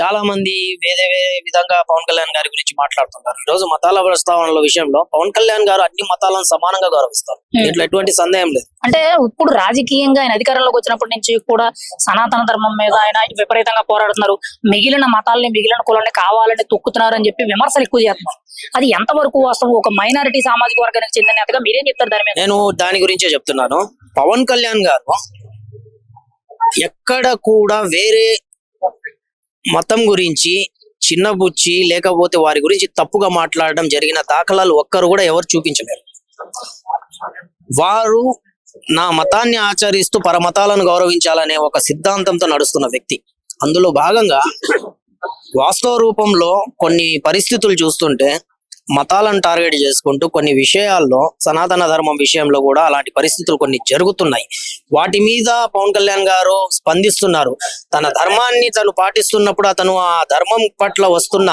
చాలా మంది వేరే వేరే విధంగా పవన్ కళ్యాణ్ గారి గురించి మాట్లాడుతుంటారు. ఈ రోజు మతాల ప్రస్తావనల విషయంలో పవన్ కళ్యాణ్ గారు అన్ని మతాలను సమానంగా గౌరవిస్తారు. దీంట్లో ఎటువంటి సందేహం లేదు. అంటే ఇప్పుడు రాజకీయంగా ఆయన అధికారంలోకి వచ్చినప్పటి నుంచి కూడా సనాతన ధర్మం మీద ఆయన విపరీతంగా పోరాడుతున్నారు. మిగిలిన మతాలని మిగిలిన కులాలని కావాలని తొక్కుతున్నారు అని చెప్పి విమర్శలు ఎక్కువ చేస్తున్నారు. అది ఎంతవరకు వాస్తవం? ఒక మైనారిటీ సామాజిక వర్గానికి చెందిన నేతగా మీరేం చెప్తారు దాని మీద? నేను దాని గురించే చెప్తున్నాను. పవన్ కళ్యాణ్ గారు ఎక్కడ కూడా వేరే మతం గురించి చిన్నబుచ్చి లేకపోతే వారి గురించి తప్పుగా మాట్లాడడం జరిగిన దాఖలాలు ఒక్కరు కూడా ఎవరు చూపించలేరు. వారు నా మతాన్ని ఆచరిస్తూ పరమతాలను గౌరవించాలనే ఒక సిద్ధాంతంతో నడుస్తున్న వ్యక్తి. అందులో భాగంగా వాస్తవ రూపంలో కొన్ని పరిస్థితులు చూస్తుంటే మతాలను టార్గెట్ చేసుకుంటూ కొన్ని విషయాల్లో సనాతన ధర్మం విషయంలో కూడా అలాంటి పరిస్థితులు కొన్ని జరుగుతున్నాయి. వాటి మీద పవన్ కళ్యాణ్ గారు స్పందిస్తున్నారు. తన ధర్మాన్ని తను పాటిస్తున్నప్పుడు అతను ఆ ధర్మం పట్ల వస్తున్న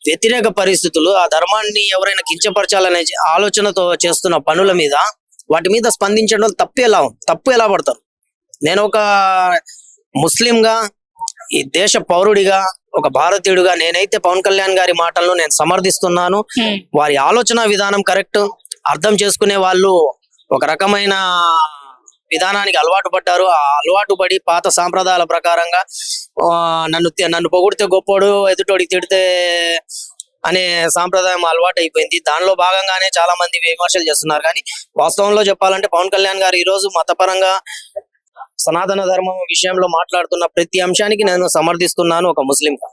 వ్యతిరేక పరిస్థితులు, ఆ ధర్మాన్ని ఎవరైనా కించపరచాలనే ఆలోచనతో చేస్తున్న పనుల మీద వాటి మీద స్పందించడం తప్పు ఎలా పడతారు? నేను ఒక ముస్లింగా, ఈ దేశ పౌరుడిగా, ఒక భారతీయుడిగా నేనైతే పవన్ కళ్యాణ్ గారి మాటలను నేను సమర్థిస్తున్నాను. వారి ఆలోచన విధానం కరెక్ట్. అర్థం చేసుకునే వాళ్ళు ఒక రకమైన విధానానికి అలవాటు పడ్డారు. ఆ అలవాటు పడి పాత సాంప్రదాయాల ప్రకారంగా నన్ను పొగిడితే గొప్పోడు, ఎదుటోడికి తిడితే అనే సాంప్రదాయం అలవాటు అయిపోయింది. దానిలో భాగంగానే చాలా మంది విమర్శలు చేస్తున్నారు. కానీ వాస్తవంలో చెప్పాలంటే పవన్ కళ్యాణ్ గారు ఈ రోజు మతపరంగా సనాతన ధర్మం విషయంలో మాట్లాడుతున్న ప్రతి అంశానికి నేను సమర్థిస్తున్నాను ఒక ముస్లింగా.